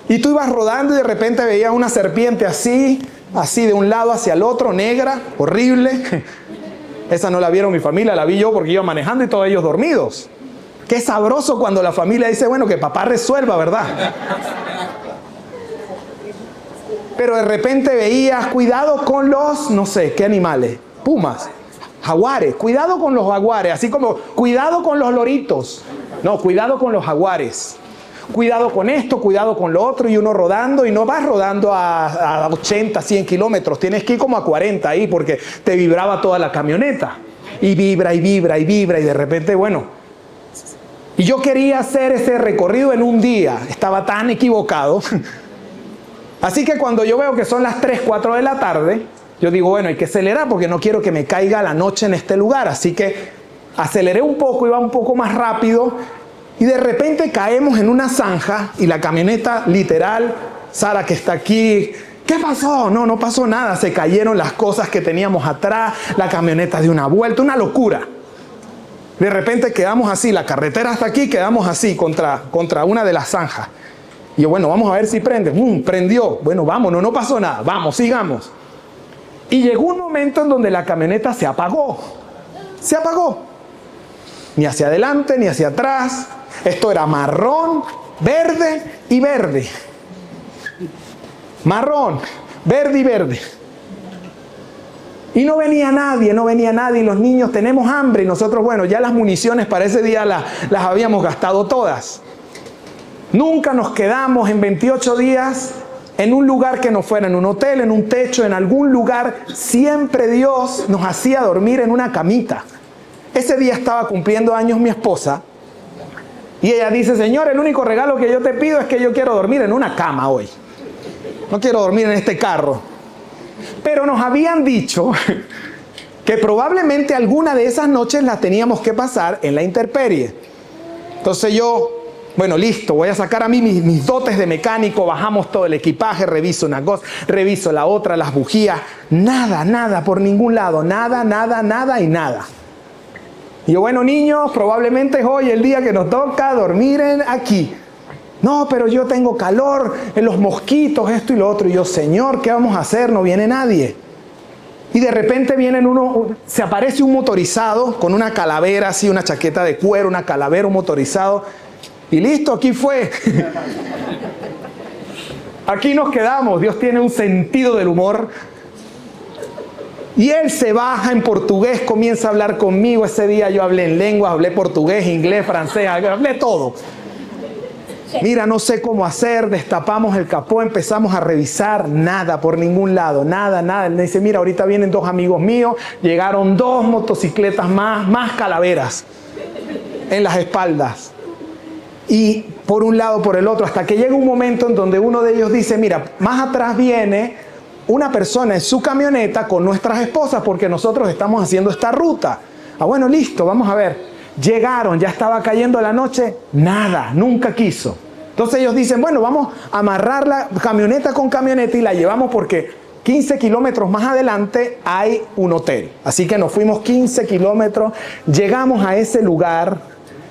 Y tú ibas rodando y de repente veías una serpiente así de un lado hacia el otro, negra, horrible. Esa no la vieron mi familia, la vi yo porque iba manejando y todos ellos dormidos. Qué sabroso cuando la familia dice, bueno, que papá resuelva, ¿verdad? Pero de repente veías, cuidado con los, no sé, ¿qué animales? Pumas, jaguares, cuidado con los jaguares, así como, cuidado con los loritos. No, cuidado con los jaguares. Cuidado con esto, cuidado con lo otro, y uno rodando, y no vas rodando a 80, 100 kilómetros, tienes que ir como a 40 ahí, porque te vibraba toda la camioneta. Y vibra, y vibra, y vibra, y de repente, bueno. Y yo quería hacer ese recorrido en un día, estaba tan equivocado. Así que cuando yo veo que son las 3, 4 de la tarde, yo digo, bueno, hay que acelerar porque no quiero que me caiga la noche en este lugar. Así que aceleré un poco, iba un poco más rápido y de repente caemos en una zanja y la camioneta literal, Sara que está aquí, ¿qué pasó? No, no pasó nada, se cayeron las cosas que teníamos atrás, la camioneta dio una vuelta, una locura. De repente quedamos así, la carretera hasta aquí, quedamos así contra una de las zanjas. Y yo, bueno, vamos a ver si prende. Prendió. Bueno, vámonos, no pasó nada. Vamos, sigamos. Y llegó un momento en donde la camioneta se apagó. Se apagó. Ni hacia adelante, ni hacia atrás. Esto era marrón, verde y verde. Marrón, verde y verde. Y no venía nadie, no venía nadie. Y los niños, tenemos hambre. Y nosotros, bueno, ya las municiones para ese día las habíamos gastado todas. Nunca nos quedamos en 28 días en un lugar que no fuera en un hotel, en un techo, en algún lugar. Siempre Dios nos hacía dormir en una camita. Ese día estaba cumpliendo años mi esposa. Y ella dice, Señor, el único regalo que yo te pido es que yo quiero dormir en una cama hoy. No quiero dormir en este carro. Pero nos habían dicho que probablemente alguna de esas noches las teníamos que pasar en la intemperie. Entonces yo, bueno, listo, voy a sacar a mí mis dotes de mecánico, bajamos todo el equipaje, reviso una cosa, reviso la otra, las bujías, nada, por ningún lado, nada y nada. Y yo, bueno, niños, probablemente es hoy el día que nos toca dormir aquí. No, pero yo tengo calor, en los mosquitos, esto y lo otro. Y yo, Señor, ¿qué vamos a hacer? No viene nadie. Y de repente se aparece un motorizado con una calavera, así, una chaqueta de cuero, una calavera, un motorizado. Y listo, aquí fue. Aquí nos quedamos. Dios tiene un sentido del humor. Y él se baja en portugués, comienza a hablar conmigo. Ese día yo hablé en lengua, hablé portugués, inglés, francés, hablé todo. Mira, no sé cómo hacer, destapamos el capó, empezamos a revisar, nada por ningún lado, nada. Él me dice, mira, ahorita vienen 2 amigos míos, llegaron 2 motocicletas más calaveras en las espaldas. Y por un lado, por el otro, hasta que llega un momento en donde uno de ellos dice, mira, más atrás viene una persona en su camioneta con nuestras esposas porque nosotros estamos haciendo esta ruta. Ah, bueno, listo, vamos a ver. Llegaron, ya estaba cayendo la noche, nada, nunca quiso. Entonces ellos dicen, bueno, vamos a amarrar la camioneta con camioneta y la llevamos porque 15 kilómetros más adelante hay un hotel. Así que nos fuimos 15 kilómetros, llegamos a ese lugar.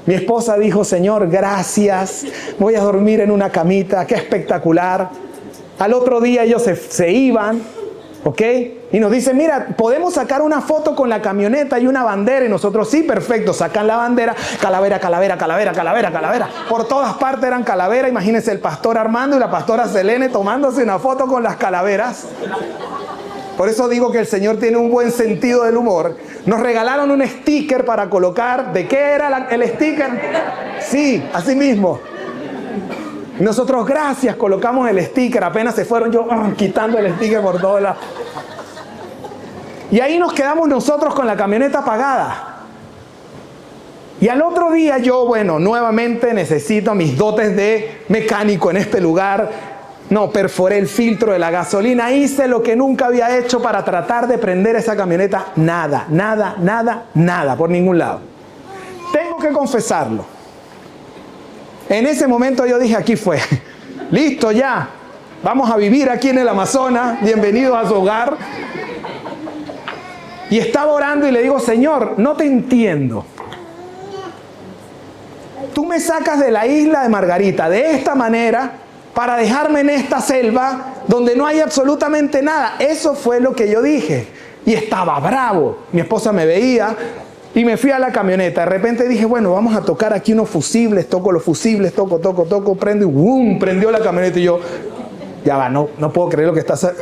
Mi esposa dijo, Señor, gracias, voy a dormir en una camita, qué espectacular. Al otro día ellos se iban, ¿ok? Y nos dicen, mira, podemos sacar una foto con la camioneta y una bandera. Y nosotros, sí, perfecto, sacan la bandera, calavera. Por todas partes eran calaveras. Imagínense el pastor Armando y la pastora Selene tomándose una foto con las calaveras. Por eso digo que el Señor tiene un buen sentido del humor. Nos regalaron un sticker para colocar. ¿De qué era el sticker? Sí, así mismo. Y nosotros, gracias, colocamos el sticker. Apenas se fueron, yo quitando el sticker por todos lados. Y ahí nos quedamos nosotros con la camioneta apagada. Y al otro día yo, bueno, nuevamente necesito mis dotes de mecánico en este lugar. No, perforé el filtro de la gasolina, hice lo que nunca había hecho para tratar de prender esa camioneta. Nada, por ningún lado. Tengo que confesarlo. En ese momento yo dije, aquí fue. Listo ya. Vamos a vivir aquí en el Amazonas. Bienvenidos a su hogar. Y estaba orando y le digo, Señor, no te entiendo. Tú me sacas de la isla de Margarita de esta manera para dejarme en esta selva donde no hay absolutamente nada. Eso fue lo que yo dije. y estaba bravo. Mi esposa me veía y me fui a la camioneta. De repente dije, bueno, vamos a tocar aquí unos fusibles. Toco los fusibles, toco, prendo y ¡boom! Prendió la camioneta y yo, ya va, no puedo creer lo que está haciendo.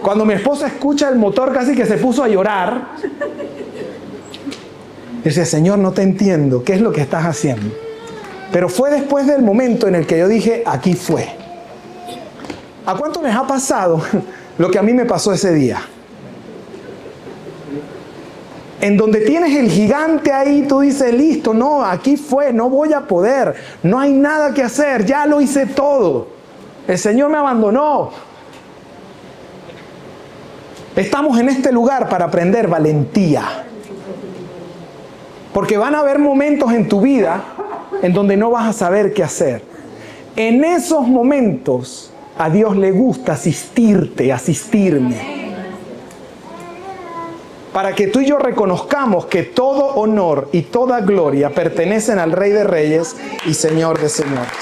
Cuando mi esposa escucha el motor casi que se puso a llorar. Dice, Señor, no te entiendo, ¿qué es lo que estás haciendo? Pero fue después del momento en el que yo dije, aquí fue. ¿A cuánto les ha pasado lo que a mí me pasó ese día? En donde tienes el gigante ahí, tú dices, listo, no, aquí fue, no voy a poder, no hay nada que hacer, ya lo hice todo. El Señor me abandonó. Estamos en este lugar para aprender valentía. Porque van a haber momentos en tu vida en donde no vas a saber qué hacer. En esos momentos a Dios le gusta asistirme. Para que tú y yo reconozcamos que todo honor y toda gloria pertenecen al Rey de Reyes y Señor de Señores.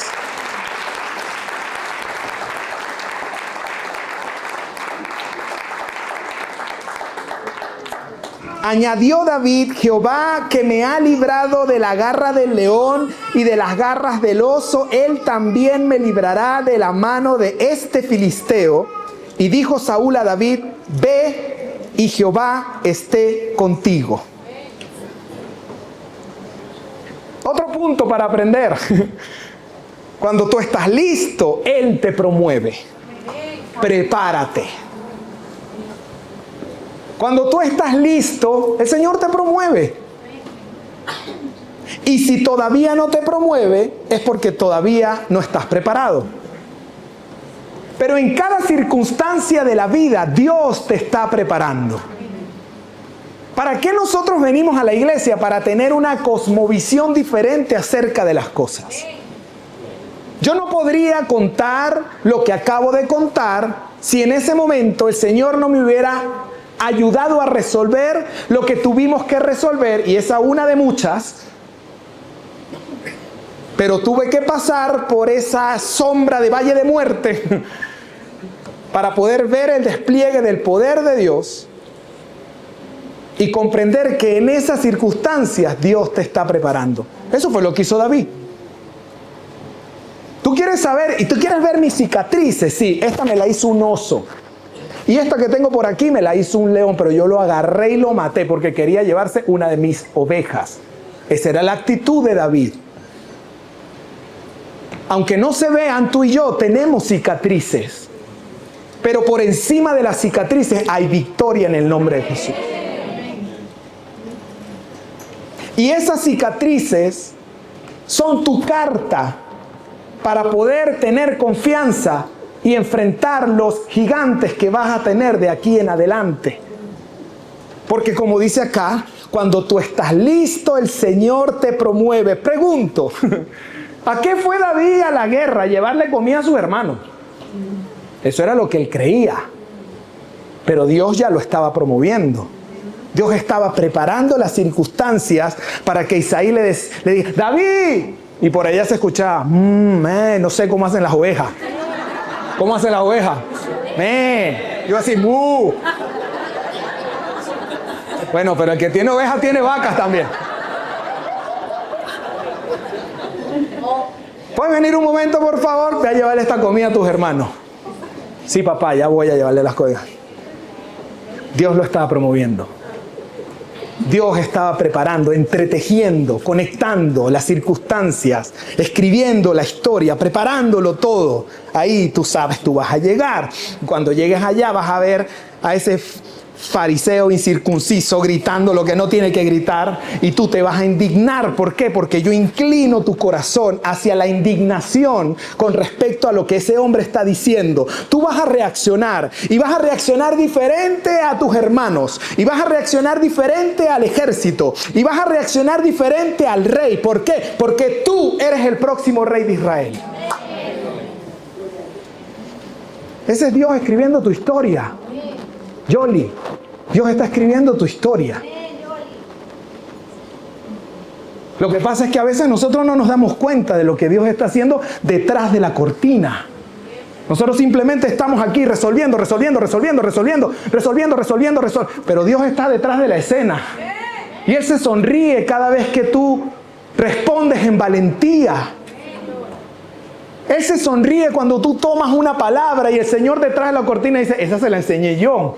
Añadió David, Jehová que me ha librado de la garra del león y de las garras del oso, él también me librará de la mano de este filisteo. Y dijo Saúl a David, ve y Jehová esté contigo. Otro punto para aprender. Cuando tú estás listo, Él te promueve. Prepárate. Cuando tú estás listo, el Señor te promueve. Y si todavía no te promueve, es porque todavía no estás preparado. Pero en cada circunstancia de la vida, Dios te está preparando. ¿Para qué nosotros venimos a la iglesia? Para tener una cosmovisión diferente acerca de las cosas. Yo no podría contar lo que acabo de contar si en ese momento el Señor no me hubiera ayudado a resolver lo que tuvimos que resolver, y esa una de muchas. Pero tuve que pasar por esa sombra de valle de muerte para poder ver el despliegue del poder de Dios y comprender que en esas circunstancias Dios te está preparando. Eso fue lo que hizo David. Tú quieres saber y tú quieres ver mis cicatrices. Sí, esta me la hizo un oso. Y esta que tengo por aquí me la hizo un león, pero yo lo agarré y lo maté porque quería llevarse una de mis ovejas. Esa era la actitud de David. Aunque no se vean, tú y yo tenemos cicatrices. Pero por encima de las cicatrices hay victoria en el nombre de Jesús. Y esas cicatrices son tu carta para poder tener confianza y enfrentar los gigantes que vas a tener de aquí en adelante. Porque como dice acá, cuando tú estás listo, el Señor te promueve. Pregunto, ¿a qué fue David a la guerra? ¿A llevarle comida a sus hermanos? Eso era lo que él creía. Pero Dios ya lo estaba promoviendo. Dios estaba preparando las circunstancias para que Isaí le diga, ¡David! Y por allá se escuchaba, no sé cómo hacen las ovejas. ¿Cómo hacen las ovejas? Yo así, ¡mu! Bueno, pero el que tiene ovejas tiene vacas también. ¿Puedes venir un momento, por favor? Voy a llevarle esta comida a tus hermanos. Sí, papá, ya voy a llevarle las cosas. Dios lo estaba promoviendo. Dios estaba preparando, entretejiendo, conectando las circunstancias, escribiendo la historia, preparándolo todo. Ahí tú sabes, tú vas a llegar. Cuando llegues allá vas a ver a ese fariseo incircunciso gritando lo que no tiene que gritar y tú te vas a indignar. ¿Por qué? Porque yo inclino tu corazón hacia la indignación con respecto a lo que ese hombre está diciendo. Tú vas a reaccionar y vas a reaccionar diferente a tus hermanos y vas a reaccionar diferente al ejército y vas a reaccionar diferente al rey. ¿Por qué? Porque tú eres el próximo rey de Israel. Ese es Dios escribiendo tu historia. Yoli, Dios está escribiendo tu historia. Lo que pasa es que a veces nosotros no nos damos cuenta de lo que Dios está haciendo detrás de la cortina. Nosotros simplemente estamos aquí resolviendo. Pero Dios está detrás de la escena. Y Él se sonríe cada vez que tú respondes en valentía. Él se sonríe cuando tú tomas una palabra y el Señor detrás de la cortina dice, esa se la enseñé yo.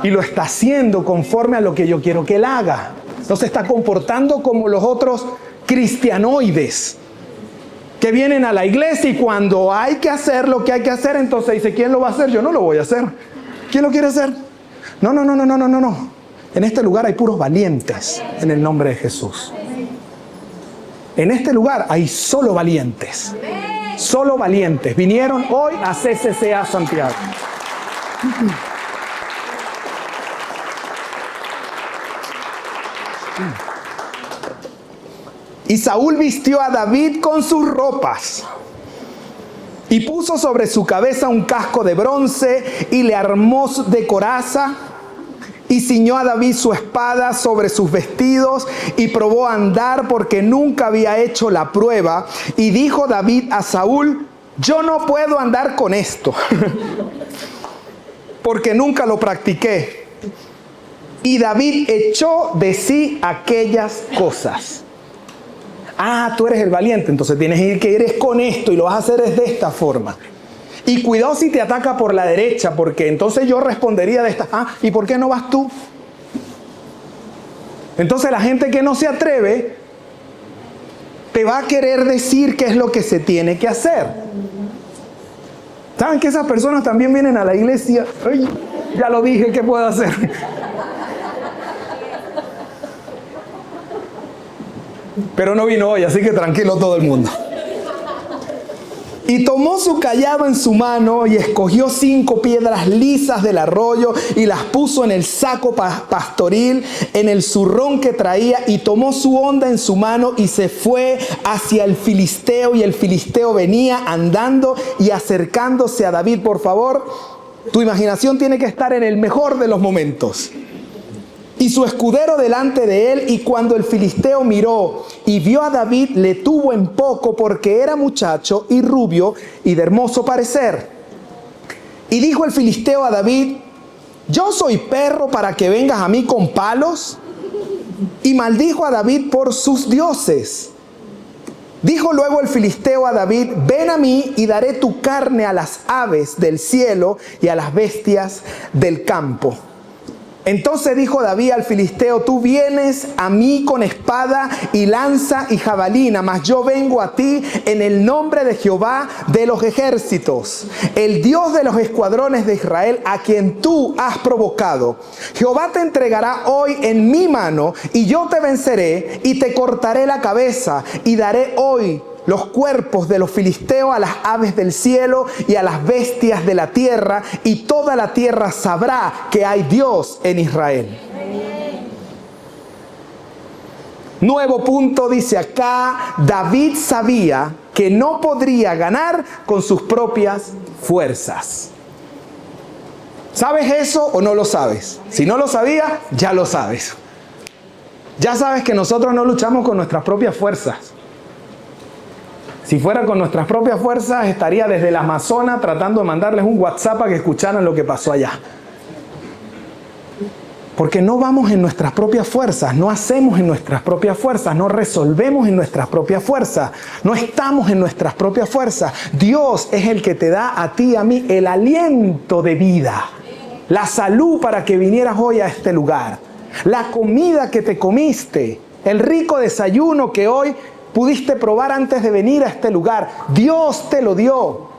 Y lo está haciendo conforme a lo que yo quiero que Él haga. No se está comportando como los otros cristianoides que vienen a la iglesia y cuando hay que hacer lo que hay que hacer, entonces dice, ¿quién lo va a hacer? Yo no lo voy a hacer. ¿Quién lo quiere hacer? No. En este lugar hay puros valientes en el nombre de Jesús. En este lugar hay solo valientes. Solo valientes. Vinieron hoy a CCCA Santiago. Y Saúl vistió a David con sus ropas y puso sobre su cabeza un casco de bronce y le armó de coraza y ciñó a David su espada sobre sus vestidos y probó a andar porque nunca había hecho la prueba. Y dijo David a Saúl, yo no puedo andar con esto porque nunca lo practiqué. Y David echó de sí aquellas cosas. Ah, tú eres el valiente, entonces tienes que ir con esto y lo vas a hacer de esta forma. Y cuidado si te ataca por la derecha, porque entonces yo respondería de esta. Ah, ¿y por qué no vas tú? Entonces la gente que no se atreve te va a querer decir qué es lo que se tiene que hacer. ¿Saben que esas personas también vienen a la iglesia? Ay, ya lo dije, ¿qué puedo hacer? Pero no vino hoy, así que tranquilo todo el mundo. Y tomó su cayado en su mano y escogió 5 piedras lisas del arroyo y las puso en el saco pastoril, en el zurrón que traía, y tomó su honda en su mano y se fue hacia el filisteo, y el filisteo venía andando y acercándose a David. Por favor, tu imaginación tiene que estar en el mejor de los momentos. Y su escudero delante de él, y cuando el filisteo miró y vio a David, le tuvo en poco porque era muchacho y rubio y de hermoso parecer. Y dijo el filisteo a David, ¿yo soy perro para que vengas a mí con palos? Y maldijo a David por sus dioses. Dijo luego el filisteo a David, ven a mí y daré tu carne a las aves del cielo y a las bestias del campo. Entonces dijo David al filisteo, tú vienes a mí con espada y lanza y jabalina, mas yo vengo a ti en el nombre de Jehová de los ejércitos, el Dios de los escuadrones de Israel, a quien tú has provocado. Jehová te entregará hoy en mi mano y yo te venceré y te cortaré la cabeza y daré hoy los cuerpos de los filisteos a las aves del cielo y a las bestias de la tierra, y toda la tierra sabrá que hay Dios en Israel. Nuevo punto, dice acá, David sabía que no podría ganar con sus propias fuerzas. ¿Sabes eso o no lo sabes? Si no lo sabías, ya lo sabes. Ya sabes que nosotros no luchamos con nuestras propias fuerzas. Si fuera con nuestras propias fuerzas, estaría desde el Amazonas tratando de mandarles un WhatsApp para que escucharan lo que pasó allá. Porque no vamos en nuestras propias fuerzas, no hacemos en nuestras propias fuerzas, no resolvemos en nuestras propias fuerzas, no estamos en nuestras propias fuerzas. Dios es el que te da a ti y a mí el aliento de vida, la salud para que vinieras hoy a este lugar, la comida que te comiste, el rico desayuno que hoy pudiste probar antes de venir a este lugar. Dios te lo dio.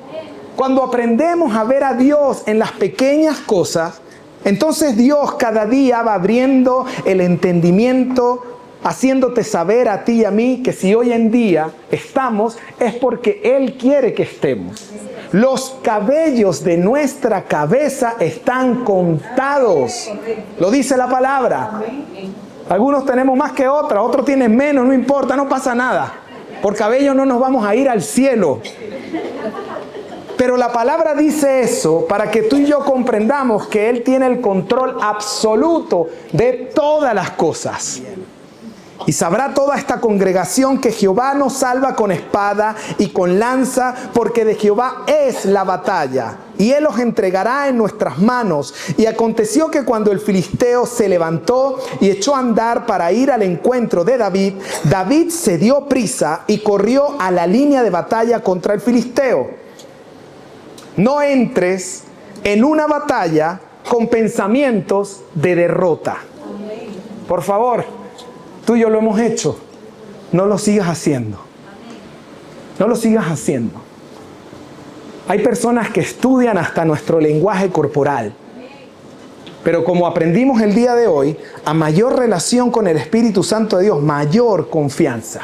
Cuando aprendemos a ver a Dios en las pequeñas cosas, entonces Dios cada día va abriendo el entendimiento, haciéndote saber a ti y a mí que si hoy en día estamos, es porque Él quiere que estemos. Los cabellos de nuestra cabeza están contados. Lo dice la palabra. Algunos tenemos más que otros tienen menos, no importa, no pasa nada. Por cabello no nos vamos a ir al cielo. Pero la palabra dice eso para que tú y yo comprendamos que Él tiene el control absoluto de todas las cosas. Y sabrá toda esta congregación que Jehová nos salva con espada y con lanza, porque de Jehová es la batalla, y él los entregará en nuestras manos. Y aconteció que cuando el filisteo se levantó y echó a andar para ir al encuentro de David, David se dio prisa y corrió a la línea de batalla contra el filisteo. No entres en una batalla con pensamientos de derrota. Por favor, tú y yo lo hemos hecho. No lo sigas haciendo. No lo sigas haciendo. Hay personas que estudian hasta nuestro lenguaje corporal. Pero como aprendimos el día de hoy, a mayor relación con el Espíritu Santo de Dios, mayor confianza.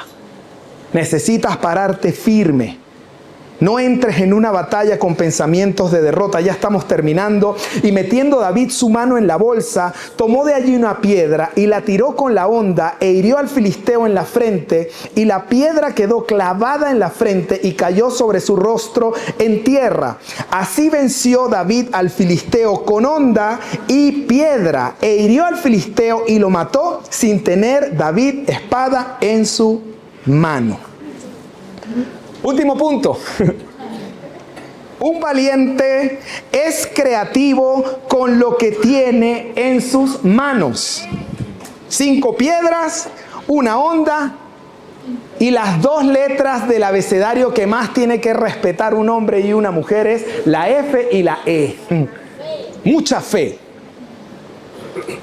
Necesitas pararte firme. No entres en una batalla con pensamientos de derrota. Ya estamos terminando. Y metiendo David su mano en la bolsa, tomó de allí una piedra y la tiró con la honda e hirió al filisteo en la frente. Y la piedra quedó clavada en la frente y cayó sobre su rostro en tierra. Así venció David al filisteo con honda y piedra, e hirió al filisteo y lo mató sin tener David espada en su mano. Último punto. Un valiente es creativo con lo que tiene en sus manos. 5 piedras, una honda y las 2 letras del abecedario que más tiene que respetar un hombre y una mujer es la F y la E. Mucha fe.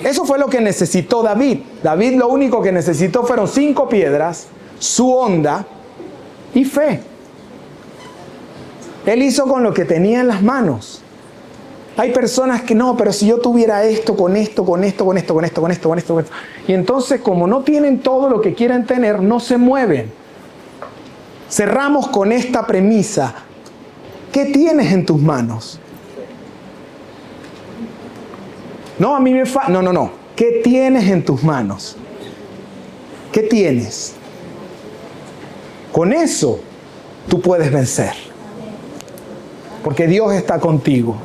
Eso fue lo que necesitó David. David lo único que necesitó fueron 5 piedras, su honda y fe. Él hizo con lo que tenía en las manos. Hay personas que no, pero si yo tuviera esto, con esto, con esto, con esto, con esto, con esto, con esto, con esto. Y entonces, como no tienen todo lo que quieren tener, no se mueven. Cerramos con esta premisa. ¿Qué tienes en tus manos? No, a mí me falta. No. ¿Qué tienes en tus manos? ¿Qué tienes? Con eso tú puedes vencer. Porque Dios está contigo.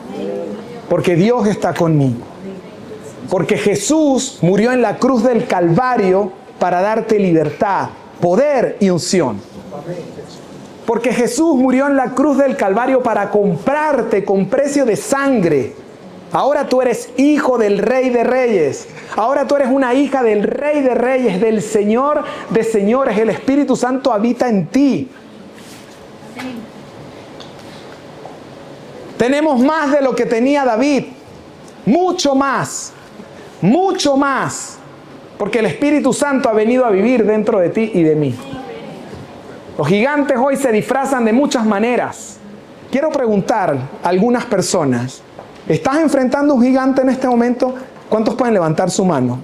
Porque Dios está conmigo. Porque Jesús murió en la cruz del Calvario para darte libertad, poder y unción. Porque Jesús murió en la cruz del Calvario para comprarte con precio de sangre. Ahora tú eres hijo del Rey de Reyes. Ahora tú eres una hija del Rey de Reyes, del Señor de Señores. El Espíritu Santo habita en ti. Tenemos más de lo que tenía David. Mucho más. Mucho más. Porque el Espíritu Santo ha venido a vivir dentro de ti y de mí. Los gigantes hoy se disfrazan de muchas maneras. Quiero preguntar a algunas personas. ¿Estás enfrentando un gigante en este momento? ¿Cuántos pueden levantar su mano?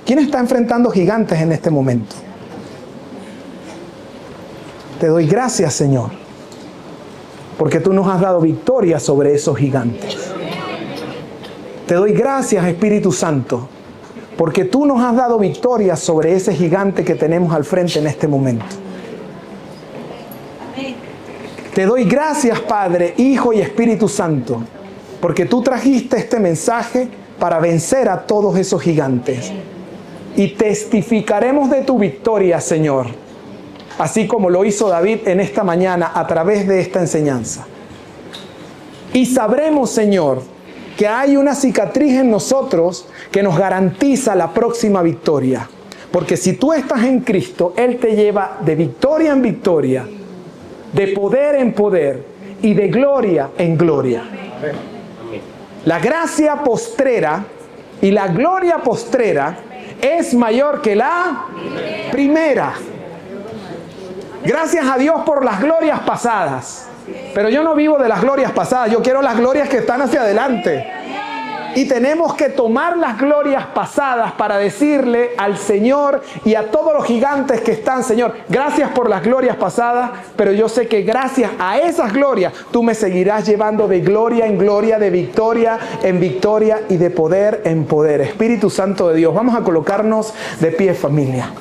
¿Quién está enfrentando gigantes en este momento? Te doy gracias, Señor, porque tú nos has dado victoria sobre esos gigantes. Te doy gracias, Espíritu Santo, porque tú nos has dado victoria sobre ese gigante que tenemos al frente en este momento. Te doy gracias, Padre, Hijo y Espíritu Santo, porque tú trajiste este mensaje para vencer a todos esos gigantes. Y testificaremos de tu victoria, Señor, así como lo hizo David en esta mañana a través de esta enseñanza. Y sabremos, Señor, que hay una cicatriz en nosotros que nos garantiza la próxima victoria. Porque si tú estás en Cristo, Él te lleva de victoria en victoria, de poder en poder y de gloria en gloria. La gracia postrera y la gloria postrera es mayor que la primera. Gracias a Dios por las glorias pasadas. Pero yo no vivo de las glorias pasadas. Yo quiero las glorias que están hacia adelante. Y tenemos que tomar las glorias pasadas para decirle al Señor y a todos los gigantes que están: Señor, gracias por las glorias pasadas, pero yo sé que gracias a esas glorias tú me seguirás llevando de gloria en gloria, de victoria en victoria y de poder en poder. Espíritu Santo de Dios, vamos a colocarnos de pie, familia.